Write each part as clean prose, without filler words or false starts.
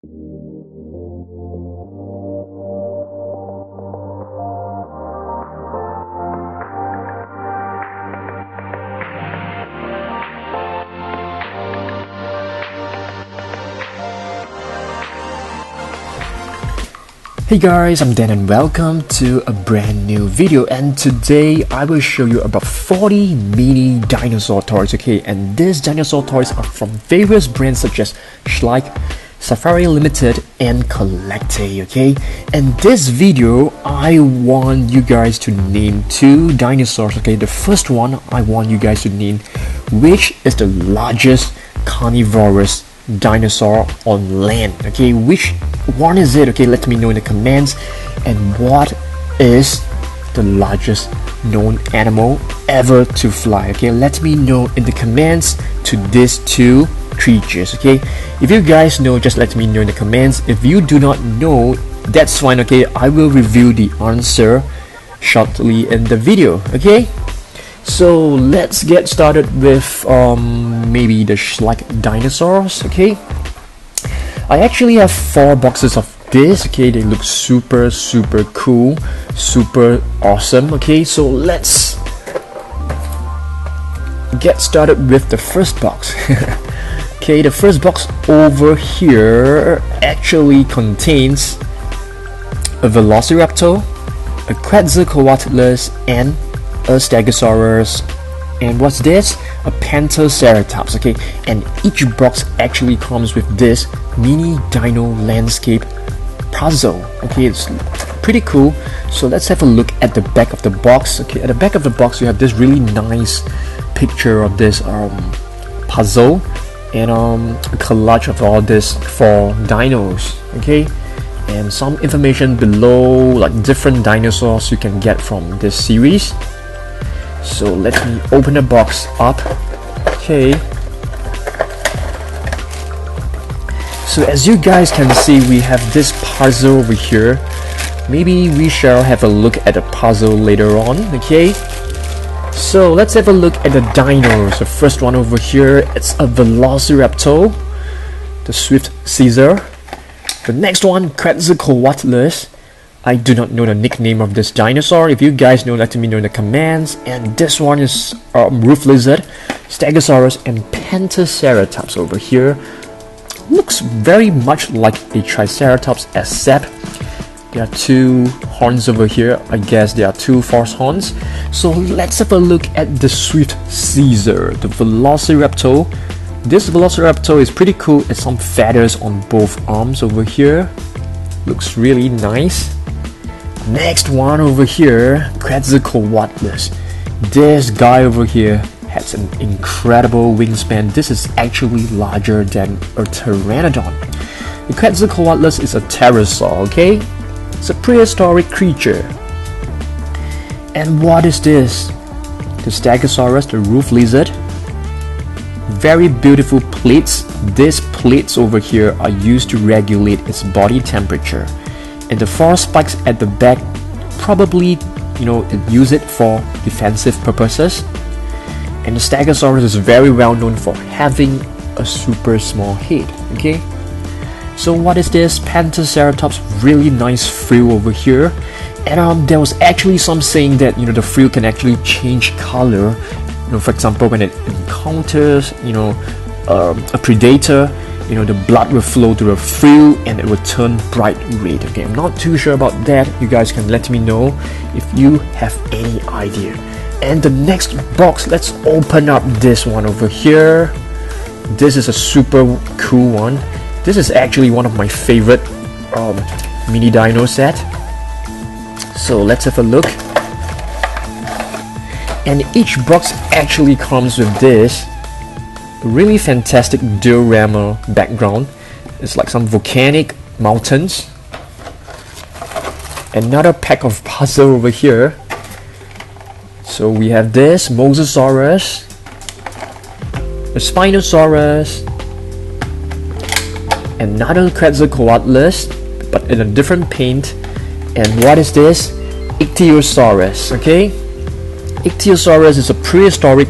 Hey guys, I'm Dan and welcome to a brand new video, and today I will show you about 40 mini dinosaur toys, okay? And these dinosaur toys are from various brands such as Schleich, Safari Limited and CollectA, okay? And this video, I want you guys to name two dinosaurs, okay? The first one, I want you guys to name which is the largest carnivorous dinosaur on land, okay? Which one is it? Okay, let me know in the comments. And what is the largest known animal ever to fly? Okay, let me know in the comments to these two creatures, okay? If you guys know, just let me know in the comments. If you do not know, that's fine, okay? I will review the answer shortly in the video, okay? So let's get started with maybe the Schleich dinosaurs, okay? I actually have 4 boxes of this, okay? They look super cool, super awesome, okay? So let's get started with the first box. Okay, the first box over here actually contains a Velociraptor, a Quetzalcoatlus, and a Stegosaurus, and what's this? A Parasaurolophus, okay? And each box actually comes with this mini dino landscape puzzle, okay? It's pretty cool. So let's have a look at the back of the box, okay? At the back of the box, you have this really nice picture of this puzzle and a collage of all this 4 dinos, okay? And some information below, like different dinosaurs you can get from this series. So let me open the box up. Okay, so as you guys can see, we have this puzzle over here. Maybe we shall have a look at the puzzle later on, okay? So let's have a look at the dinos. The first one over here, it's a Velociraptor, the Swift Caesar. The next one, Quetzalcoatlus. I do not know the nickname of this dinosaur. If you guys know, let me know in the comments. And this one is Roof Lizard, Stegosaurus, and Parasaurolophus over here. Looks very much like a Triceratops, except there are 2 horns over here. I guess there are 2 false horns. So let's have a look at the Swift Caesar, the Velociraptor. This Velociraptor is pretty cool. It's some feathers on both arms over here. Looks really nice. Next one over here, Quetzalcoatlus. This guy over here has an incredible wingspan. This is actually larger than a pteranodon. The Quetzalcoatlus is a pterosaur, okay? It's a prehistoric creature. And what is this? The Stegosaurus, the roof lizard. Very beautiful plates. These plates over here are used to regulate its body temperature. And the 4 spikes at the back, probably, use it for defensive purposes. And the Stegosaurus is very well known for having a super small head, okay? So what is this? Parasaurolophus, really nice frill over here. And there was actually some saying that, the frill can actually change color. For example, when it encounters, a predator, the blood will flow through the frill and it will turn bright red. Okay, I'm not too sure about that. You guys can let me know if you have any idea. And the next box, let's open up this one over here. This is a super cool one. This is actually one of my favorite mini dino set. So let's have a look. And each box actually comes with this really fantastic diorama background. It's like some volcanic mountains. Another pack of puzzle over here. So we have this Mosasaurus, a Spinosaurus, another Quetzalcoatlus, but in a different paint. And what is this? Ichthyosaurus, okay? Ichthyosaurus is a prehistoric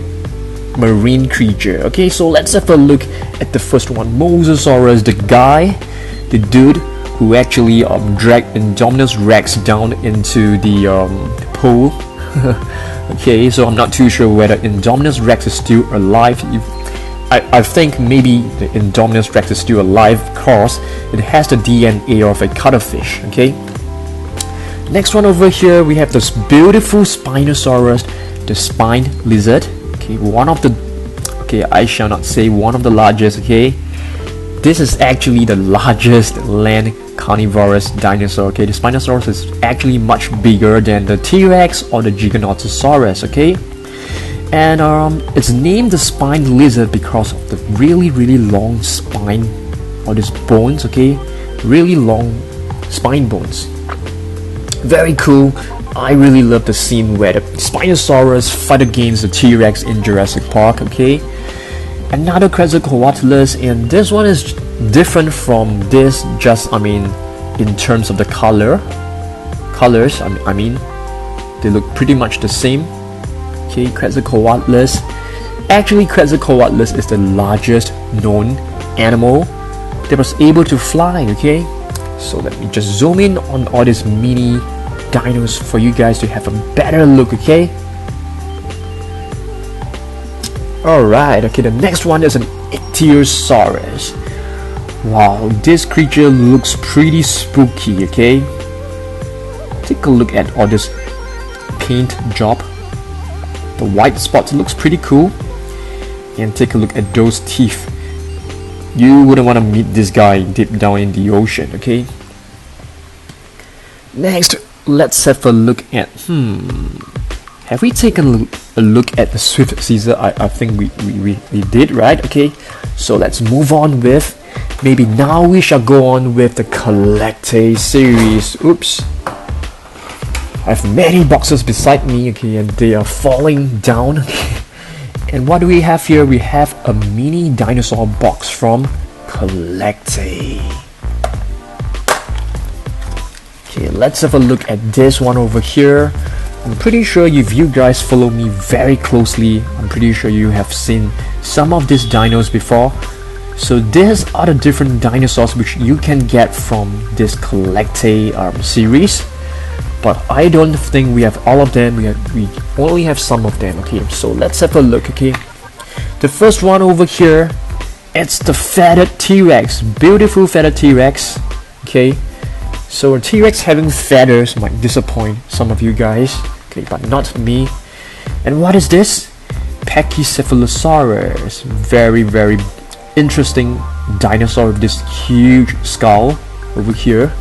marine creature. Okay, so let's have a look at the first one, Mosasaurus, the guy. the dude who actually dragged Indominus Rex down into the pool. Okay, so I'm not too sure whether Indominus Rex is still alive. I think maybe the Indominus Rex is still alive because it has the DNA of a cuttlefish. Okay. Next one over here, we have this beautiful Spinosaurus, the spined lizard. Okay, I shall not say one of the largest. Okay, this is actually the largest land carnivorous dinosaur. Okay, the Spinosaurus is actually much bigger than the T-Rex or the Giganotosaurus. Okay, and it's named the spined lizard because of the really long spine, or these bones. Okay, really long spine bones. Very cool. I really love the scene where the Spinosaurus fight against the T-Rex in Jurassic Park. Okay, another Quetzalcoatlus, and this one is different from this. In terms of the colors. I mean, they look pretty much the same. Okay, Quetzalcoatlus. Actually, Quetzalcoatlus is the largest known animal that was able to fly. Okay. So let me just zoom in on all these mini dinos for you guys to have a better look, okay? Alright, okay, the next one is an Ichthyosaurus. Wow, this creature looks pretty spooky, okay? Take a look at all this paint job. The white spots looks pretty cool. And take a look at those teeth. You wouldn't want to meet this guy deep down in the ocean, okay? Next, let's have a look at have we taken a look at the Swift Caesar? I think we did, right? Okay, so let's move on with, maybe now we shall go on with the CollectA series. Oops, I have many boxes beside me, okay, and they are falling down. And what do we have here? We have a mini dinosaur box from CollectA. Okay, let's have a look at this one over here. I'm pretty sure if you guys follow me very closely, I'm pretty sure you have seen some of these dinos before. So these are the different dinosaurs which you can get from this CollectA series. But I don't think we have all of them. We only have some of them. Okay, so let's have a look. Okay, the first one over here, it's the feathered T-Rex. Beautiful feathered T-Rex. Okay, so a T-Rex having feathers might disappoint some of you guys. Okay, but not me. And what is this? Pachycephalosaurus. Very interesting dinosaur with this huge skull over here.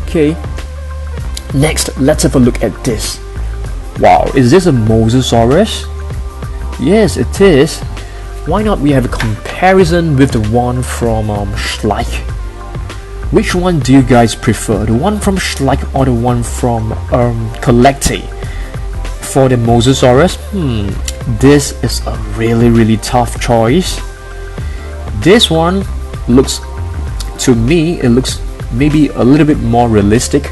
Okay. Next, let's have a look at this. Wow, is this a Mosasaurus? Yes, it is. Why not we have a comparison with the one from Schleich? Which one do you guys prefer? The one from Schleich or the one from CollectA? For the Mosasaurus, this is a really tough choice. This one looks, to me, it looks maybe a little bit more realistic.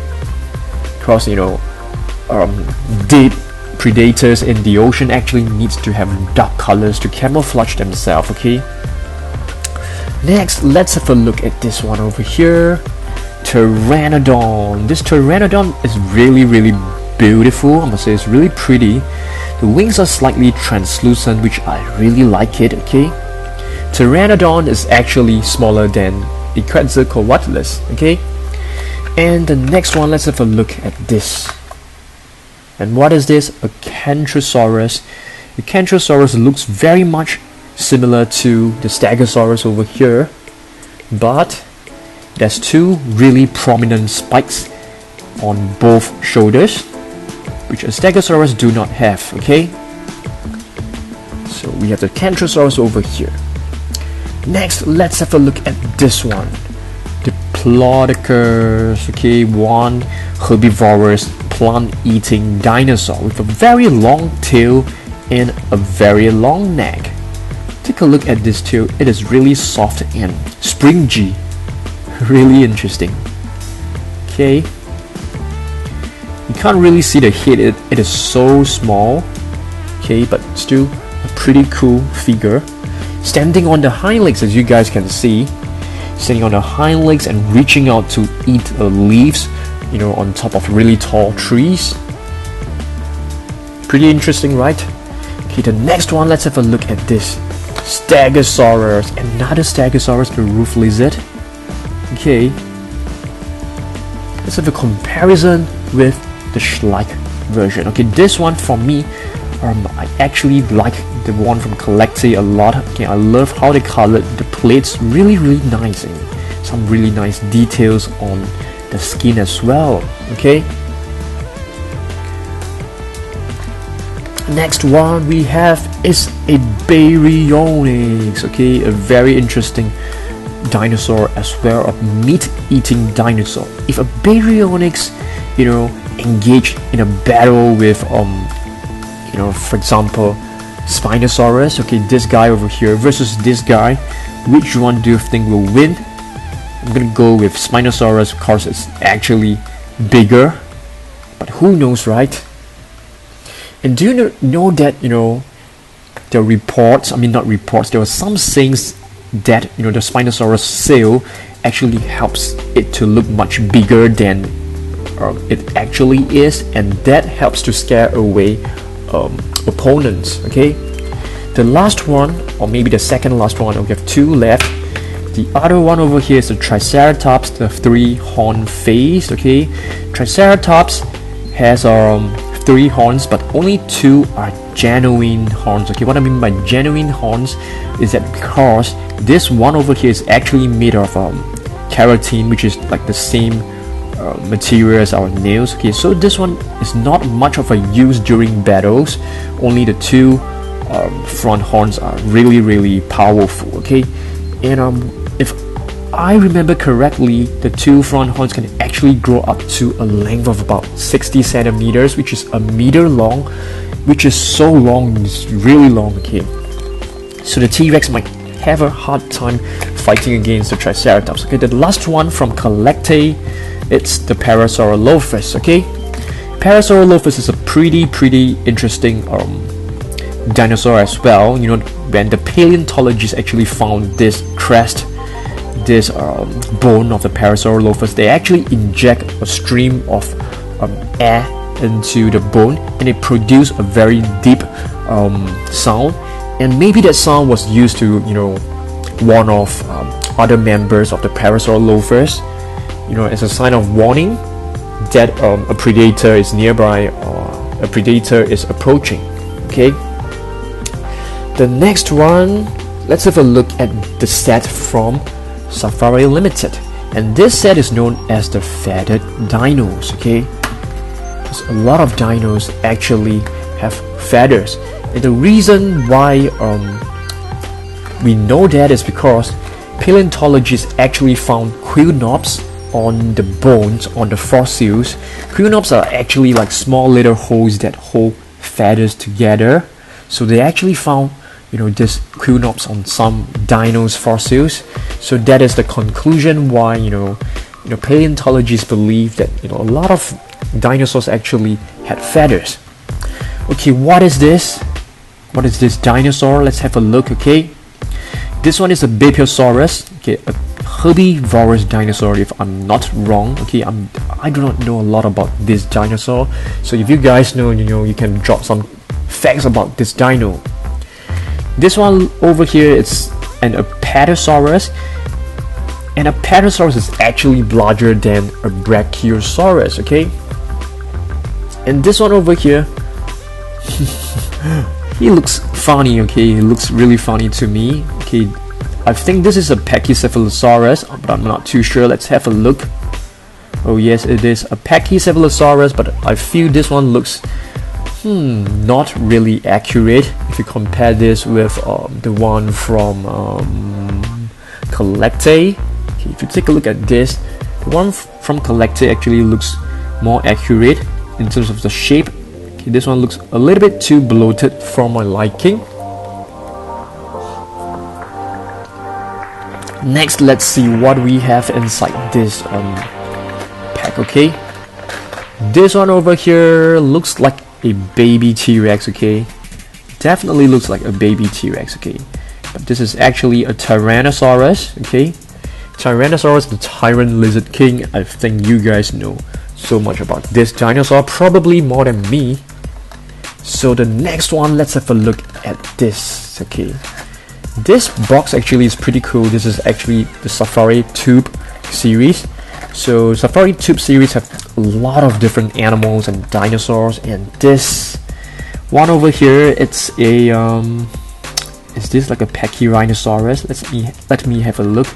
Because deep predators in the ocean actually needs to have dark colors to camouflage themselves. Okay, next let's have a look at this one over here, Pteranodon. This Pteranodon is really beautiful. I must say it's really pretty. The wings are slightly translucent, which I really like it. Okay, Pteranodon is actually smaller than the Quetzalcoatlus. Okay. And the next one, let's have a look at this. And what is this? A Kentrosaurus. The Kentrosaurus looks very much similar to the Stegosaurus over here, but there's two really prominent spikes on both shoulders, which a Stegosaurus do not have. Okay, so we have the Kentrosaurus over here. Next, let's have a look at this one. Diplodocus. Okay, one herbivorous plant-eating dinosaur with a very long tail and a very long neck. Take a look at this tail. It is really soft and springy. Really interesting. Okay, you can't really see the head. It is so small. Okay, but still a pretty cool figure. Standing on the hind legs, as you guys can see. sitting on the hind legs and reaching out to eat leaves, you know, on top of really tall trees. Pretty interesting, right? Okay, the next one, let's have a look at this. Stegosaurus, another Stegosaurus, the roof lizard. Okay, let's have a comparison with the Schleich version. Okay, this one for me, I actually like the one from CollectA a lot. Okay, I love how they colored the plates, really nice, and some really nice details on the skin as well. Okay, next one we have is a Baryonyx. Okay, a very interesting dinosaur as well, a meat-eating dinosaur. If a Baryonyx, you know, engaged in a battle with you know, for example, Spinosaurus, okay, this guy over here versus this guy, which one do you think will win? I'm gonna go with Spinosaurus. Of course, it's actually bigger, but who knows, right? And do you know that, you know, the reports, I mean not reports, there were some sayings that, you know, the Spinosaurus sail actually helps it to look much bigger than it actually is, and that helps to scare away opponents. Okay, the last one, or maybe the second last one, we have two left. The other one over here is the Triceratops, the three-horn face. Okay, Triceratops has 3 horns, but only 2 are genuine horns. Okay, what I mean by genuine horns is that because this one over here is actually made of keratin, which is like the same material as our nails. Okay, so this one is not much of a use during battles. Only the 2 front horns are really powerful. Okay, and if I remember correctly, the 2 front horns can actually grow up to a length of about 60 centimeters, which is a meter long, which is so long, it's really long. Okay, so the T-Rex might have a hard time fighting against the Triceratops. Okay, the last one from CollectA, it's the Parasaurolophus. Okay, Parasaurolophus is a pretty interesting dinosaur as well. You know, when the paleontologists actually found this crest, this bone of the Parasaurolophus, they actually inject a stream of air into the bone, and it produced a very deep sound, and maybe that sound was used to, you know, warn off other members of the Parasaurolophus, you know, as a sign of warning that a predator is nearby or a predator is approaching. Okay, the next one, let's have a look at the set from Safari Limited, and this set is known as the feathered dinos. Okay, because a lot of dinos actually have feathers, and the reason why we know that is because paleontologists actually found quill knobs on the bones, on the fossils. Quill knobs are actually like small little holes that hold feathers together, so they actually found, you know, this quill knobs on some dinos fossils. So that is the conclusion why, you know, paleontologists believe that, you know, a lot of dinosaurs actually had feathers. Okay, what is this? What is this dinosaur? Let's have a look. Okay, this one is a Baryonyx. Okay, a herbivorous dinosaur, if I'm not wrong. Okay, I do not know a lot about this dinosaur, so if you guys know, you know, you can drop some facts about this dino. This one over here is an Apatosaurus, and a Apatosaurus is actually larger than a Brachiosaurus. Okay, and this one over here, he looks funny. Okay, he looks really funny to me. Okay, I think this is a Pachycephalosaurus, but I'm not too sure. Let's have a look. Oh yes, it is a Pachycephalosaurus, but I feel this one looks not really accurate if you compare this with the one from CollectA. Okay, if you take a look at this, the one from CollectA actually looks more accurate in terms of the shape. Okay, this one looks a little bit too bloated for my liking. Next, let's see what we have inside this pack. Okay, this one over here looks like a baby T-Rex. Okay, definitely looks like a baby T-Rex. Okay, but this is actually a Tyrannosaurus. Okay, Tyrannosaurus, the Tyrant Lizard King. I think you guys know so much about this dinosaur, probably more than me. So the next one, let's have a look at this. Okay, this box actually is pretty cool. This is actually the Safari Tube series. So Safari Tube series have a lot of different animals and dinosaurs, and this one over here, it's a is this like a Pachyrhinosaurus? Let me have a look.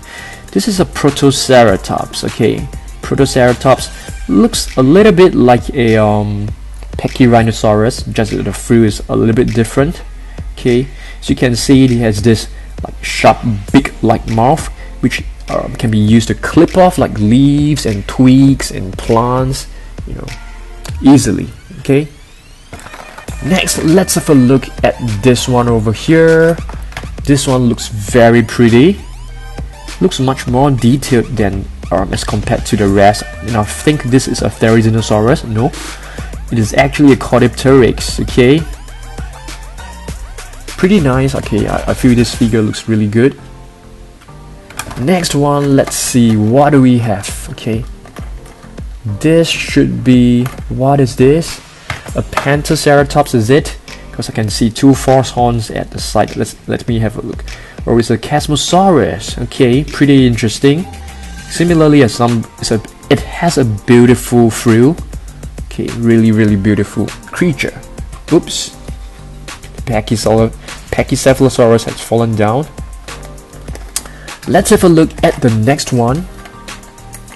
This is a Protoceratops. Okay, Protoceratops looks a little bit like a Pachyrhinosaurus, just that the fruit is a little bit different. Okay, so you can see it has this like sharp beak like mouth, which can be used to clip off like leaves and twigs and plants, you know, easily. Okay, next let's have a look at this one over here. This one looks very pretty, looks much more detailed than as compared to the rest. And I think this is a Therizinosaurus. No, it is actually a Caudipteryx. Okay, pretty nice. Okay, I feel this figure looks really good. Next one, let's see, what do we have? Okay, this should be, what is this? A Pentaceratops, is it? Because I can see two false horns at the side. Let me have a look. Or it's a Chasmosaurus. Okay, pretty interesting. Similarly, as it has a beautiful frill. Okay, really beautiful creature. Oops, Pachycephalosaurus has fallen down. Let's have a look at the next one.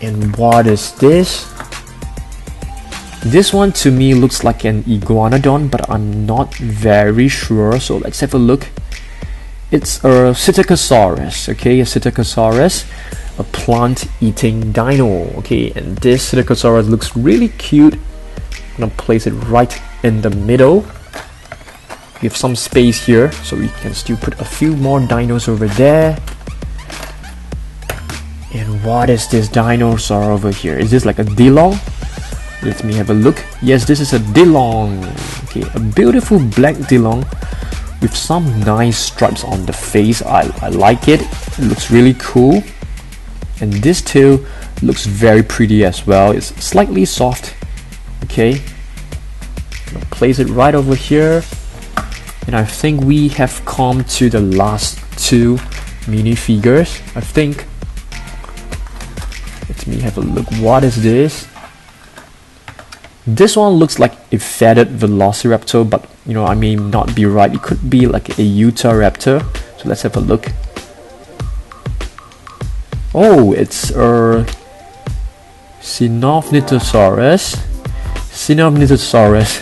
And what is this? This one to me looks like an iguanodon, but I'm not very sure, so let's have a look. It's a Psittacosaurus. Okay, a Psittacosaurus, a plant-eating dino. Okay, and this Psittacosaurus looks really cute. I'm gonna place it right in the middle. We have some space here, so we can still put a few more dinos over there. And what is this dinosaur over here? Is this like a Dilong? Let me have a look. Yes, this is a Dilong. Okay, a beautiful black Dilong with some nice stripes on the face. I like it. It looks really cool. And this tail looks very pretty as well. It's slightly soft. Okay, I'll place it right over here. And I think we have come to the last two minifigures. I think. Let me have a look. What is this? This one looks like a feathered Velociraptor, but you know, I may not be right. It could be like a Utahraptor. So let's have a look. Oh, it's a Sinomnitosaurus.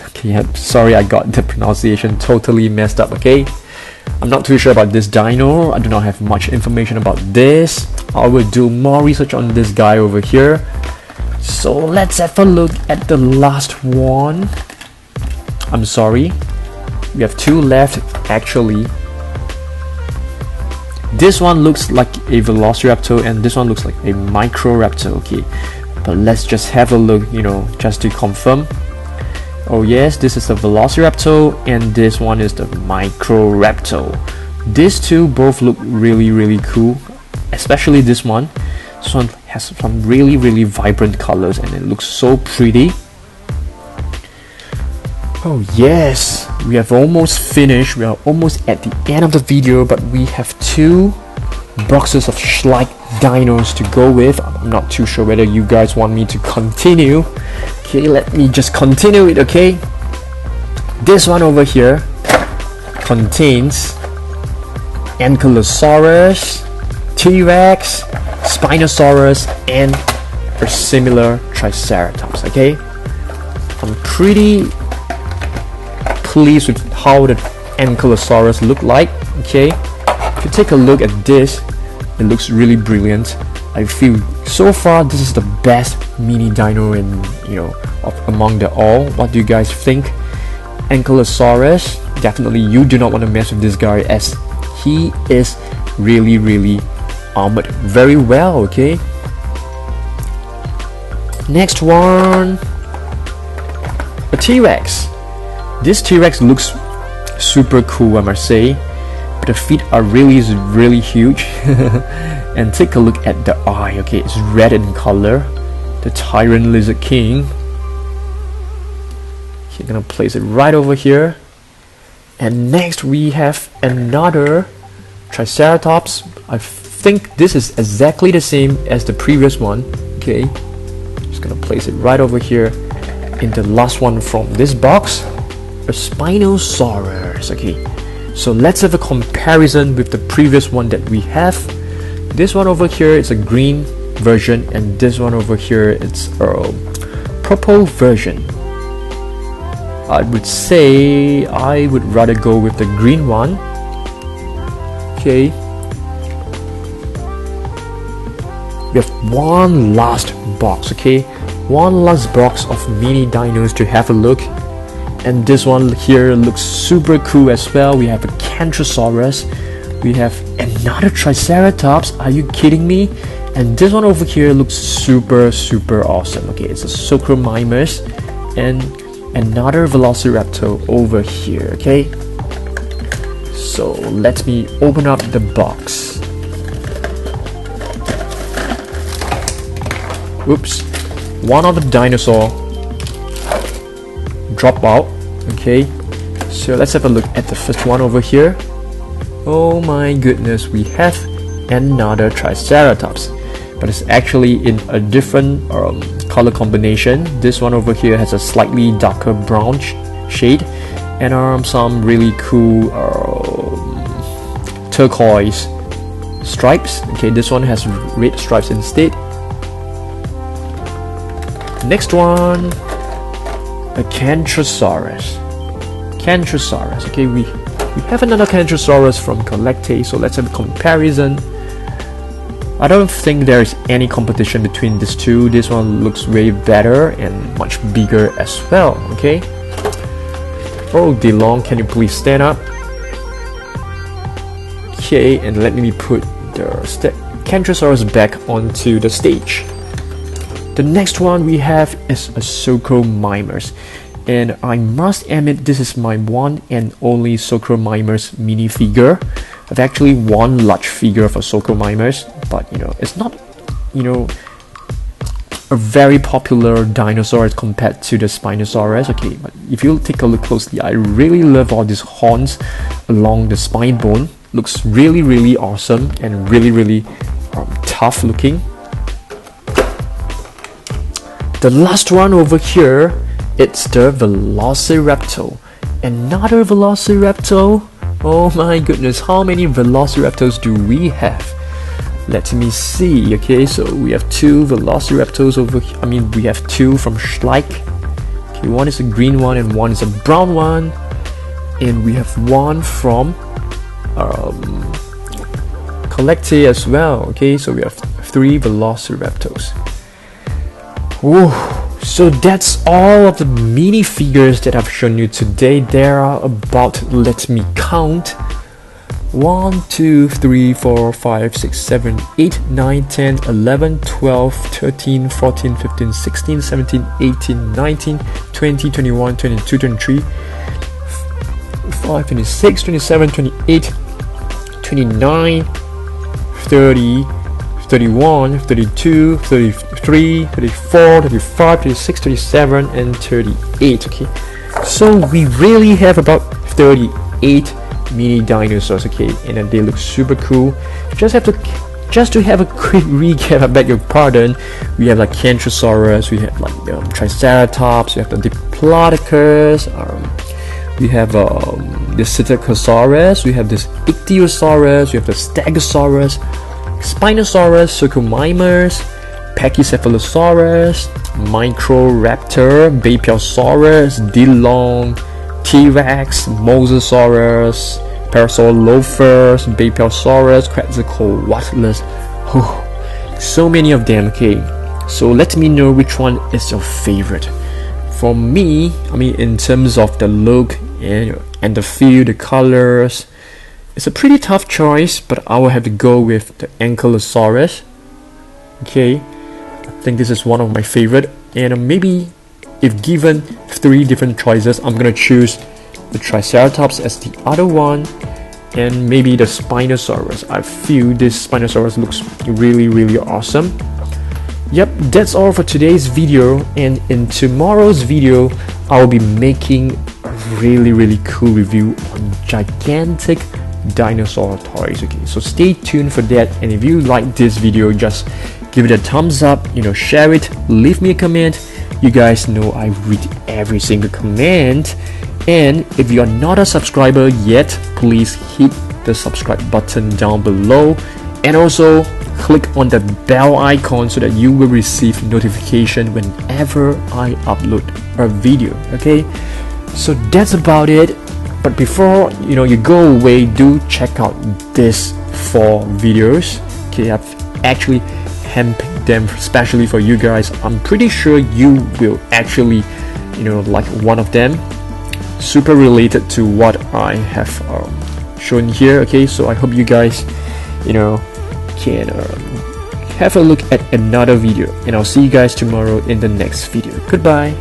Okay, I'm sorry, I got the pronunciation totally messed up. Okay, I'm not too sure about this dino. I do not have much information about this. I will do more research on this guy over here. So let's have a look at the last one. I'm sorry, we have two left actually. This one looks like a Velociraptor and this one looks like a Microraptor. Okay, but let's just have a look, you know, just to confirm. Oh yes, this is the Velociraptor and this one is the Microraptor. These two both look really cool, especially this one. This one has some really vibrant colors and it looks so pretty. Oh yes, we have almost finished. We are almost at the end of the video, but we have two boxes of Schleich dinos to go with. I'm not too sure whether you guys want me to continue. Okay, let me just continue it. Okay, this one over here contains Ankylosaurus, T-Rex, Spinosaurus, and a similar Triceratops. Okay, I'm pretty pleased with how the Ankylosaurus look like. Okay, if you take a look at this, it looks really brilliant. I feel so far this is the best mini dino in, you know, among the all. What do you guys think? Ankylosaurus, definitely you do not want to mess with this guy as he is really armored very well. Okay, next one, a T-Rex. This T-Rex looks super cool, I must say, but the feet are really huge. And take a look at the eye. Okay, it's red in color. The Tyrant Lizard King. Okay, gonna place it right over here. And next we have another Triceratops. I think this is exactly the same as the previous one. Okay, just gonna place it right over here. In the last one from this box, a Spinosaurus. Okay, so let's have a comparison with the previous one that we have. This one over here is a green version, and this one over here it's a purple version. I would say I would rather go with the green one. Okay, we have one last box. Okay, one last box of mini dinos to have a look. And this one here looks super cool as well. We have a Cantrosaurus. We have another Triceratops. Are you kidding me? And this one over here looks super awesome. Okay, it's a Socromimus and another Velociraptor over here. Okay, so let me open up the box. Oops, one of the dinosaur drop out. Okay, so let's have a look at the first one over here. Oh my goodness, we have another Triceratops, but it's actually in a different color combination. This one over here has a slightly darker brown shade and some really cool turquoise stripes. Okay, this one has red stripes instead. Next one, a Cantrosaurus. Okay, we have another Cantrosaurus from CollectA, so let's have a comparison. I don't think there is any competition between these two. This one looks way better and much bigger as well. Okay. Oh, DeLong, can you please stand up? Okay, and let me put the Cantrosaurus back onto the stage. The next one we have is a Socromimus, and I must admit this is my one and only Socromimus minifigure. I've actually one large figure of a Socromimus, but it's not a very popular dinosaur as compared to the Spinosaurus. Okay, but if you take a look closely, I really love all these horns along the spine bone. Looks really awesome and really tough looking. The last one over here, it's the Velociraptor. Another Velociraptor. Oh my goodness, how many Velociraptors do we have? Let me see. Okay, so we have two Velociraptors over here. I mean, we have two from Schleich. Okay, one is a green one and one is a brown one. And we have one from CollectA as well. Okay, so we have three Velociraptors. Whoa. So that's all of the minifigures that I've shown you today. There are about, let me count, 1, 2, 3, 4, 5, 6, 7, 8, 9, 10, 11, 12, 13, 14, 15, 16, 17, 18, 19, 20, 21, 22, 23, 25, 26, 27, 28, 29, 30, 31, 32, 33, 34, 35, 36, 37, and 38. Okay, so we really have about 38 mini dinosaurs. Okay, and they look super cool. Just to have a quick recap, I beg your pardon, we have like Cantrosaurus, we have like Triceratops, we have the Diplodocus, we have the Psittacosaurus, we have this Ichthyosaurus, we have the Stegosaurus, Spinosaurus, Socromimus, Pachycephalosaurus, Microraptor, Baryonyx, DeLong, T-Rex, Mosasaurus, Parasaurolophus, Baryonyx, Quetzalcoatlus. Oh, so many of them. Okay, so let me know which one is your favorite. For me, I mean, in terms of the look and the feel, the colors, it's a pretty tough choice, but I will have to go with the Ankylosaurus. Okay, I think this is one of my favorite, and maybe if given 3 different choices, I'm gonna choose the Triceratops as the other one, and maybe the Spinosaurus. I feel this Spinosaurus looks really awesome. Yep, that's all for today's video, and in tomorrow's video I'll be making a really cool review on gigantic dinosaur toys. Okay, so stay tuned for that, and if you like this video, just give it a thumbs up, share it, leave me a comment. You guys know I read every single comment, and if you are not a subscriber yet, please hit the subscribe button down below, and also click on the bell icon so that you will receive notification whenever I upload a video. Okay, so that's about it. But before you go away, do check out these 4 videos. Okay, I've actually handpicked them especially for you guys. I'm pretty sure you will actually like one of them, super related to what I have shown here. Okay, so I hope you guys can have a look at another video, and I'll see you guys tomorrow in the next video. Goodbye.